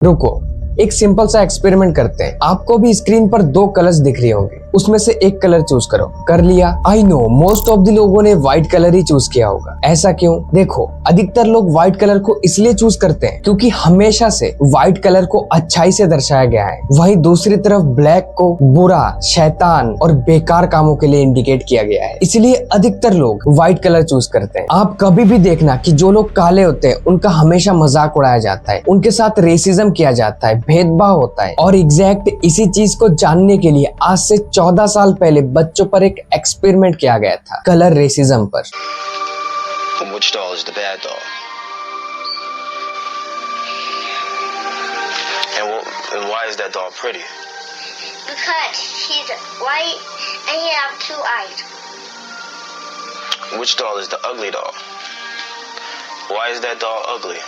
रुको, एक सिंपल सा एक्सपेरिमेंट करते हैं। आपको भी स्क्रीन पर दो कलर्स दिख रहे होंगे, उसमें से एक कलर चूज करो। कर लिया? I know most of the लोगों ने व्हाइट कलर ही चूज किया होगा। ऐसा क्यों? देखो, अधिकतर लोग व्हाइट कलर को इसलिए चूज करते हैं क्योंकि हमेशा से व्हाइट कलर को अच्छाई से दर्शाया गया है। वहीं दूसरी तरफ ब्लैक को बुरा, शैतान और बेकार कामों के लिए इंडिकेट किया गया है, इसलिए अधिकतर लोग व्हाइट कलर चूज करते हैं। आप कभी भी देखना कि जो लोग काले होते हैं उनका हमेशा मजाक उड़ाया जाता है, उनके साथ रेसिज्म किया जाता है, भेदभाव होता है। और एग्जैक्ट इसी चीज को जानने के लिए आज से 14 साल पहले बच्चों पर एक एक्सपेरिमेंट किया गया था, कलर रेसिज्म पर। Which doll is the bad doll? And why is that doll pretty? Because she's white and he have two eyes. Which doll is the ugly doll? Why is that doll ugly?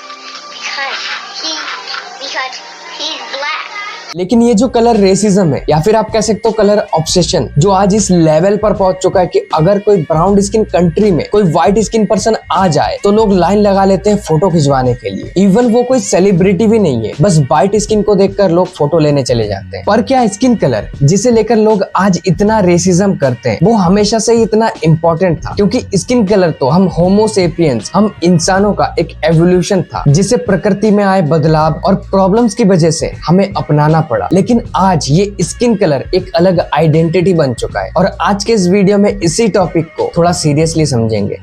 Because he's black. लेकिन ये जो colour racism है या फिर आप कह सकते हो कलर ऑब्सेशन, जो आज इस लेवल पर पहुंच चुका है कि अगर कोई ब्राउन स्किन कंट्री में कोई व्हाइट स्किन पर्सन आ जाए तो लोग लाइन लगा लेते हैं फोटो खिंचवाने के लिए। इवन वो कोई सेलिब्रिटी भी नहीं है, बस व्हाइट स्किन को देखकर लोग फोटो लेने चले जाते हैं। पर क्या स्किन कलर जिसे लेकर लोग आज इतना रेसिज्म करते हैं वो हमेशा से ही इतना इम्पोर्टेंट था? क्योंकि स्किन कलर तो हम होमो सेपियंस, हम इंसानों का एक एवोल्यूशन था जिसे प्रकृति में आए बदलाव और प्रॉब्लम्स की वजह से हमें अपनाना पड़ा। लेकिन आज ये स्किन कलर एक अलग आइडेंटिटी बन चुका है और आज के इस वीडियो में इसी टॉपिक को थोड़ा सीरियसली समझेंगे।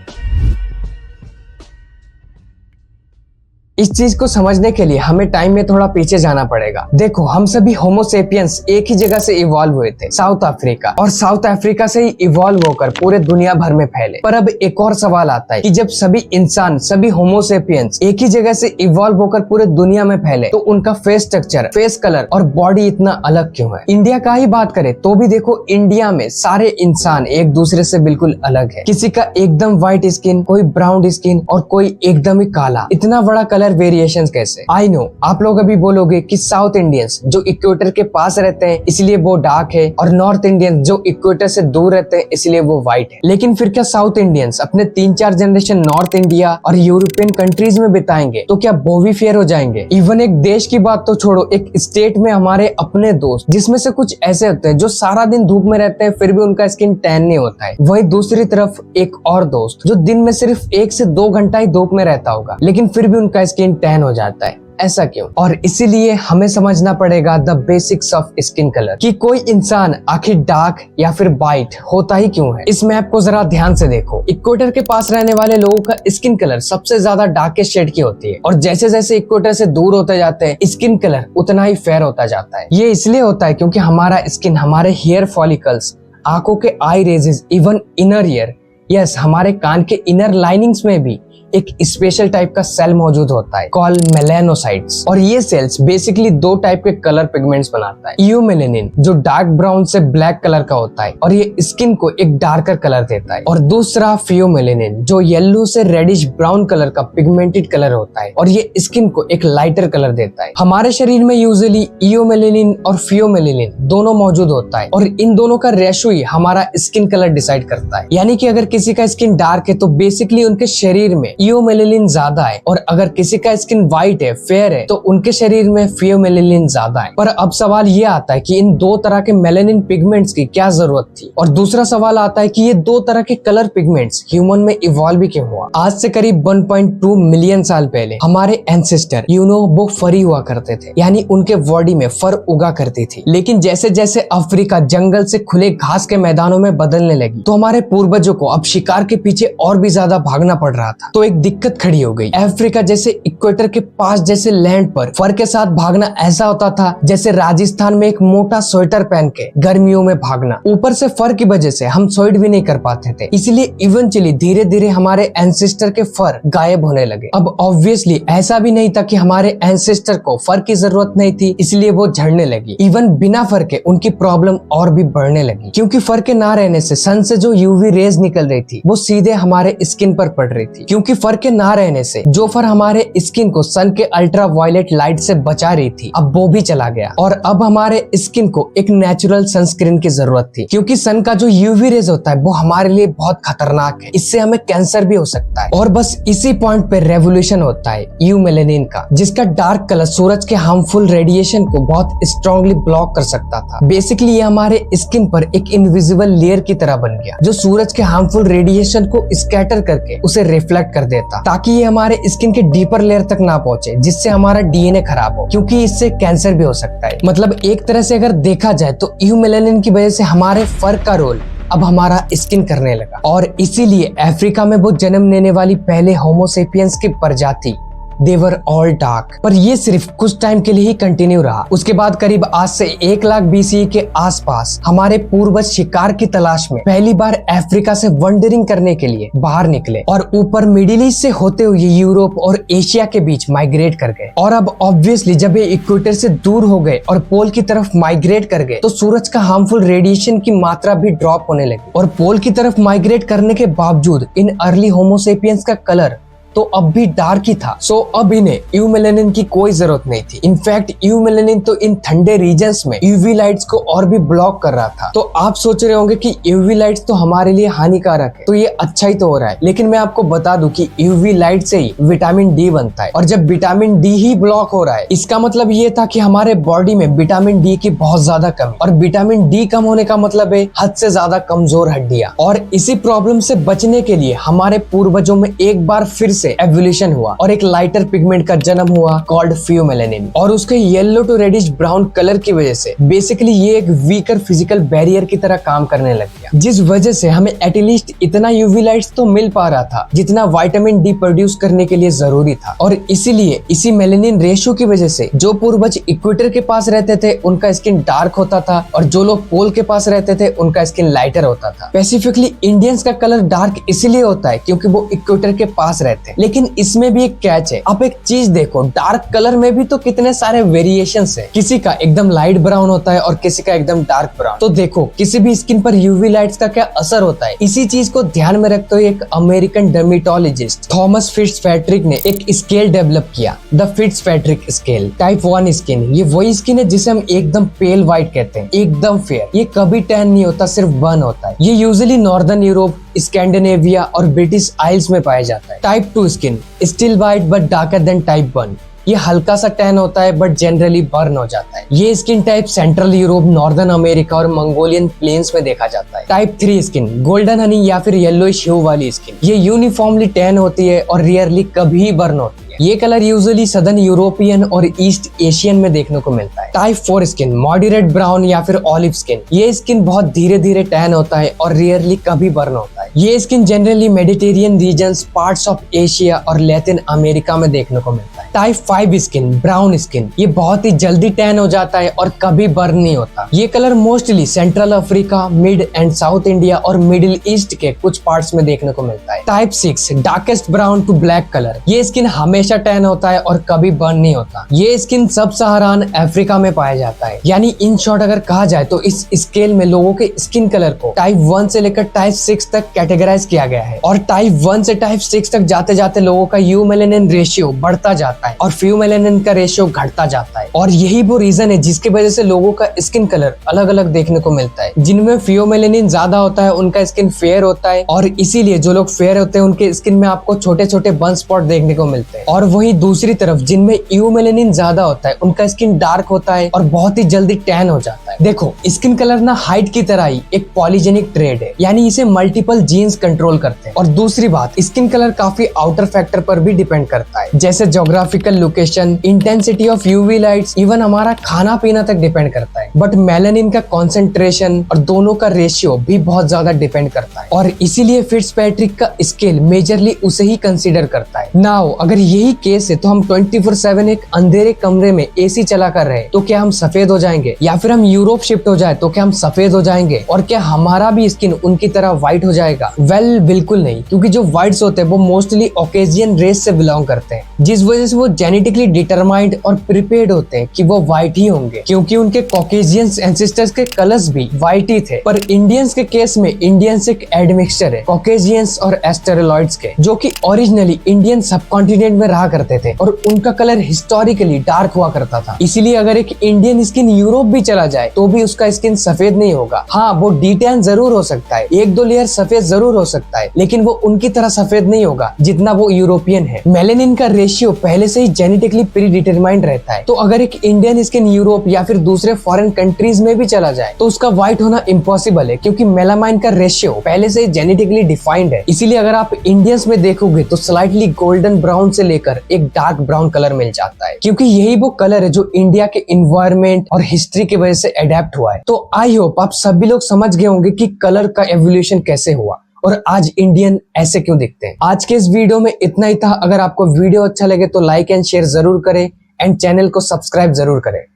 इस चीज को समझने के लिए हमें टाइम में थोड़ा पीछे जाना पड़ेगा। देखो, हम सभी होमो सेपियंस एक ही जगह से इवॉल्व हुए थे, साउथ अफ्रीका, और साउथ अफ्रीका से ही इवॉल्व होकर पूरे दुनिया भर में फैले। पर अब एक और सवाल आता है कि जब सभी इंसान, सभी होमो सेपियंस एक ही जगह से इवॉल्व होकर पूरे दुनिया में फैले तो उनका फेस स्ट्रक्चर, फेस कलर और बॉडी इतना अलग क्यों है? इंडिया का ही बात करें तो भी देखो, इंडिया में सारे इंसान एक दूसरे से बिल्कुल अलग है। किसी का एकदम व्हाइट स्किन, कोई ब्राउन स्किन और कोई एकदम ही काला। इतना बड़ा कलर वेरिएशंस कैसे? आई नो आप लोग अभी बोलोगे कि साउथ इंडियंस जो इक्वेटर के पास रहते हैं इसलिए वो डार्क है और नॉर्थ इंडियंस जो इक्वेटर से दूर रहते हैं इसलिए वो व्हाइट है। लेकिन फिर क्या साउथ इंडियंस अपने 3-4 जनरेशन नॉर्थ इंडिया और यूरोपियन कंट्रीज में बिताएंगे तो क्या वो भी फेयर हो जाएंगे? इवन एक देश की बात तो छोड़ो, एक स्टेट में हमारे अपने दोस्त जिसमें से कुछ ऐसे होते हैं जो सारा दिन धूप में रहते हैं फिर भी उनका स्किन टैन नहीं होता है। वहीं दूसरी तरफ एक और दोस्त जो दिन में सिर्फ 1 से 2 घंटा ही धूप में रहता होगा लेकिन फिर भी उनका स्किन टैन हो जाता है। ऐसा क्यों? और इसीलिए हमें समझना पड़ेगा the basics of skin colour, कि कोई इंसान आखिर डार्क या फिर व्हाइट होता ही क्यों है। इस मैप को जरा ध्यान से देखो। इक्वेटर के पास रहने वाले लोगों का स्किन कलर सबसे ज्यादा डार्केस्ट शेड की होती है और जैसे जैसे इक्वेटर से दूर होते जाते हैं स्किन कलर उतना ही फेयर होता जाता है। ये इसलिए होता है क्योंकि हमारा स्किन, हमारे हेयर फॉलिकल्स, आंखों के eyelashes, even inner ear, yes हमारे कान के इनर लाइनिंग्स में भी एक स्पेशल टाइप का सेल मौजूद होता है कॉल्ड मेलानोसाइट्स। और ये सेल्स बेसिकली 2 टाइप के कलर पिगमेंट्स बनाता है। इयोमेलेनिन जो डार्क ब्राउन से ब्लैक कलर का होता है और ये स्किन को एक डार्कर कलर देता है, और दूसरा फियोमेलेनिन जो येलो से रेडिश ब्राउन कलर का पिगमेंटेड कलर होता है और ये स्किन को एक लाइटर कलर देता है। हमारे शरीर में यूजुअली इयोमेलेनिन और फियोमेलेनिन दोनों मौजूद होता है और इन दोनों का रेशो ही हमारा स्किन कलर डिसाइड करता है। यानी कि अगर किसी का स्किन डार्क है तो बेसिकली उनके शरीर में इयोमेलेनिन ज्यादा है, और अगर किसी का स्किन व्हाइट है, फेयर है, तो उनके शरीर में फियोमेलेनिन ज्यादा है। पर अब सवाल ये आता है कि इन 2 तरह के मेलेनिन पिगमेंट्स की क्या जरूरत थी? और दूसरा सवाल आता है कि ये 2 तरह के कलर पिगमेंट्स ह्यूमन में इवॉल्व भी क्यों हुआ? आज से करीब 1.2 मिलियन साल पहले हमारे एंसेस्टर वो फरी हुआ करते थे, यानी उनके बॉडी में फर उगा करती थी। लेकिन जैसे जैसे अफ्रीका जंगल से खुले घास के मैदानों में बदलने लगी तो हमारे पूर्वजों को अब शिकार के पीछे और भी ज्यादा भागना पड़ रहा था। तो एक दिक्कत खड़ी हो गई। अफ्रीका जैसे इक्वेटर के पास जैसे लैंड पर फर के साथ भागना ऐसा होता था जैसे राजस्थान में एक मोटा स्वेटर पहन के गर्मियों में भागना। ऊपर से फर की वजह से हम स्वेट भी नहीं कर पाते थे, इसलिए इवेंचुअली धीरे धीरे हमारे एंसेस्टर के फर गायब होने लगे। अब ऑब्वियसली ऐसा भी नहीं था कि हमारे एंसेस्टर को फर की जरूरत नहीं थी इसलिए वो झड़ने लगी। इवन बिना फर के उनकी प्रॉब्लम और भी बढ़ने लगी, क्योंकि फर के ना रहने से सन से जो यूवी रेज निकल रही थी वो सीधे हमारे स्किन पर पड़ रही थी। क्योंकि फर के ना रहने से जो फर हमारे स्किन को सन के अल्ट्रा वायलेट लाइट से बचा रही थी, अब वो भी चला गया और अब हमारे स्किन को एक नेचुरल सनस्क्रीन की जरूरत थी, क्योंकि सन का जो यूवी रेज होता है वो हमारे लिए बहुत खतरनाक है। इससे हमें कैंसर भी हो सकता है। और बस इसी पॉइंट पे रेवोल्यूशन होता है यू मेलेनिन का, जिसका डार्क कलर सूरज के हार्मफुल रेडिएशन को बहुत स्ट्रांगली ब्लॉक कर सकता था। बेसिकली ये हमारे स्किन पर एक इनविजिबल लेयर की तरह बन गया, जो सूरज के हार्मफुल रेडिएशन को स्कैटर करके उसे रिफ्लेक्ट कर देता, ताकि ये हमारे स्किन के डीपर लेयर तक ना पहुंचे, जिससे हमारा डीएनए खराब हो, क्योंकि इससे कैंसर भी हो सकता है। मतलब एक तरह से अगर देखा जाए तो यू मेलेनिन की वजह से हमारे फर का रोल अब हमारा स्किन करने लगा। और इसीलिए अफ्रीका में वो जन्म लेने वाली पहले होमोसेपियंस की प्रजाति They were all dark। पर ये सिर्फ कुछ टाइम के लिए ही कंटिन्यू रहा। उसके बाद करीब आज से 1 लाख BCE के आसपास हमारे पूर्वज शिकार की तलाश में पहली बार अफ्रीका से वंडरिंग करने के लिए बाहर निकले और ऊपर मिडिल ईस्ट से होते हुए यूरोप और एशिया के बीच माइग्रेट कर गए। और अब ऑब्वियसली जब ये इक्वेटर से दूर हो गए और पोल की तरफ माइग्रेट कर गए तो सूरज का हार्मफुल रेडिएशन की मात्रा भी ड्रॉप होने लगी। और पोल की तरफ माइग्रेट करने के बावजूद इन अर्ली होमोसेपियंस का कलर तो अब भी डार्क ही था। सो अब इन्हें यू मेलेनिन की कोई जरूरत नहीं थी। इनफैक्ट यू मेलेनिन तो इन ठंडे रीजन्स में यूवी लाइट्स को और भी ब्लॉक कर रहा था। तो आप सोच रहे होंगे कि यूवी लाइट्स तो हमारे लिए हानिकारक है, तो ये अच्छा ही तो हो रहा है। लेकिन मैं आपको बता दूं कि यूवी लाइट से ही विटामिन डी बनता है, और जब विटामिन डी ही ब्लॉक हो रहा है इसका मतलब ये था कि हमारे बॉडी में विटामिन डी की बहुत ज्यादा कमी, और विटामिन डी कम होने का मतलब है हद से ज्यादा कमजोर हड्डियां। और इसी प्रॉब्लम से बचने के लिए हमारे पूर्वजों में एक बार फिर से एवोल्यूशन हुआ और एक लाइटर पिगमेंट का जन्म हुआ कॉल्ड फ्यूमेलेनिन। और उसके yellow to reddish brown colour की वजह से बेसिकली ये एक वीकर फिजिकल बैरियर की तरह काम करने लग गया, जिस वजह से हमें एटलीस्ट इतना यूवी लाइट्स तो मिल पा रहा था जितना विटामिन डी प्रोड्यूस करने के लिए जरूरी था। और इसीलिए इसी मेलेनिन रेशियो की वजह से जो पूर्वज इक्वेटर के पास रहते थे उनका स्किन डार्क होता था, और जो लोग पोल के पास रहते थे उनका स्किन लाइटर होता था। स्पेसिफिकली इंडियंस का कलर डार्क इसलिए होता है क्योंकि वो इक्वेटर के पास रहते हैं। लेकिन इसमें भी एक कैच है। आप एक चीज देखो, डार्क कलर में भी तो कितने सारे वेरिएशंस है। किसी का एकदम लाइट ब्राउन होता है और किसी का एकदम डार्क ब्राउन। तो देखो किसी भी स्किन पर यूवी लाइट्स का क्या असर होता है। इसी चीज को ध्यान में रखते हुए एक अमेरिकन डर्मेटोलॉजिस्ट थॉमस फिट्जपैट्रिक ने एक स्केल डेवलप किया, द फिट्जपैट्रिक स्केल। टाइप 1 स्किन, ये वही स्किन है जिसे हम एकदम पेल व्हाइट कहते हैं, एकदम फेयर। ये कभी टैन नहीं होता, सिर्फ बर्न होता है। ये यूजुअली नॉर्दर्न यूरोप, स्कैंडिनेविया और ब्रिटिश आइल्स में पाया जाता है। Type 2 skin, still white but darker then type 1। ये हल्का सा टैन होता है बट जनरली बर्न हो जाता है। ये skin type central Europe, northern America और मंगोलियन प्लेन्स में देखा जाता है। टाइप 3 स्किन, गोल्डन हनी या फिर येलोइश ह्यू वाली स्किन। ये यूनिफॉर्मली टैन होती है और रियरली कभी बर्न होती है। ये कलर यूजुअली सदर्न यूरोपियन और ईस्ट एशियन में देखने को मिलता है। टाइप 4 स्किन, मॉडरेट ब्राउन या फिर ऑलिव स्किन। ये स्किन बहुत धीरे धीरे टैन होता है और रियरली कभी बर्न होता है। ये skin generally Mediterranean regions, parts of Asia और लैटिन अमेरिका में देखने को मिलता है। Type 5 skin, brown skin. ये बहुत ही जल्दी टैन हो जाता है और कभी बर्न नहीं होता। ये colour mostly central Africa, mid and south India और मिडिल ईस्ट के कुछ पार्ट्स में देखने को मिलता है। Type 6, darkest brown to black colour. ये स्किन हमेशा टैन होता है और कभी बर्न नहीं होता। ये स्किन सब सहारान अफ्रीका में पाया जाता है। यानी इन शॉर्ट अगर कहा जाए तो इस स्केल में लोगों के स्किन कलर को टाइप 1 से लेकर टाइप 6 तक कैटेगराइज किया गया है। और टाइप 1 से टाइप 6 तक जाते जाते लोगों का यू मेलेनिन रेशियो बढ़ता जाता है और फ्यू मेलेनिन का रेशियो घटता जाता है। और यही वो रीजन है जिसकी वजह से लोगों का स्किन कलर अलग अलग देखने को मिलता है। जिनमें फ्यू मेलेनिन ज्यादा होता है उनका स्किन फेयर होता है, और इसीलिए जो लोग फेयर होते हैं उनके स्किन में आपको छोटे छोटे बर्न स्पॉट देखने को मिलते हैं। और वही दूसरी तरफ जिनमें यू मेलेनिन ज्यादा होता है उनका स्किन डार्क होता है और बहुत ही जल्दी टैन हो जाता है। देखो स्किन कलर ना हाइट की तरह ही एक पॉलीजेनिक ट्रेड है, यानी इसे मल्टीपल जीन्स कंट्रोल करते हैं। और दूसरी बात, स्किन कलर काफी आउटर फैक्टर पर भी डिपेंड करता है, जैसे geographical location, intensity of UV lights, even हमारा खाना पीना तक डिपेंड करता है। बट मेलानिन का कॉन्सेंट्रेशन और दोनों का रेशियो भी बहुत ज्यादा डिपेंड करता है, और इसीलिए फिट्जपैट्रिक का स्केल मेजरली उसे ही कंसीडर करता है। नाउ अगर यही केस है तो हम 24/7 एक अंधेरे कमरे में एसी चला कर रहे तो क्या हम सफेद हो जाएंगे, या फिर हम यूरोप शिफ्ट हो जाए तो क्या हम सफेद हो जाएंगे, और क्या हमारा भी स्किन उनकी तरह व्हाइट हो जाएगा? वेल बिल्कुल नहीं, क्योंकि जो व्हाइट्स होते हैं वो मोस्टली ऑकेजियन रेस से बिलोंग करते हैं, जिस वजह से वो जेनेटिकली डिटरमाइंड और प्रिपेयर्ड होते हैं कि वो व्हाइट ही होंगे, क्योंकि उनके कॉकेजियंस एंसेस्टर्स के कलर्स भी व्हाइट ही थे, पर इंडियंस के केस में इंडियंस एक एडमिक्सचर है कॉकेजियंस और एस्टेरोलॉइड्स के, जो कि ओरिजिनली इंडियन सब कॉन्टिनेंट में रहा करते थे और उनका कलर हिस्टोरिकली डार्क हुआ करता था। इसीलिए अगर एक इंडियन स्किन यूरोप भी चला जाए तो भी उसका स्किन सफेद नहीं होगा। हाँ, वो डी-टैन जरूर हो सकता है, 1-2 लेयर सफेद जरूर हो सकता है, लेकिन वो उनकी तरह सफेद नहीं होगा जितना वो यूरोपियन है। मेलेनिन का रेशियो पहले से ही जेनेटिकली प्री डिटरमाइंड रहता है, तो अगर एक इंडियन स्किन यूरोप या फिर दूसरे फॉरेन कंट्रीज में भी चला जाए तो उसका व्हाइट होना इम्पॉसिबल है, क्योंकि मेलामाइन का रेशियो पहले से ही जेनेटिकली डिफाइंड है। इसीलिए अगर आप इंडियंस में देखोगे तो स्लाइटली गोल्डन ब्राउन से लेकर एक डार्क ब्राउन कलर मिल जाता है, क्योंकि यही वो कलर है जो इंडिया के इन्वायरमेंट और हिस्ट्री की वजह से अडेप्ट हुआ है। तो आई होप आप सभी लोग समझ गए होंगे कि कलर का एवोल्यूशन कैसे हुआ और आज इंडियन ऐसे क्यों दिखते हैं। आज के इस वीडियो में इतना ही था। अगर आपको वीडियो अच्छा लगे तो लाइक एंड शेयर जरूर करें एंड चैनल को सब्सक्राइब जरूर करें।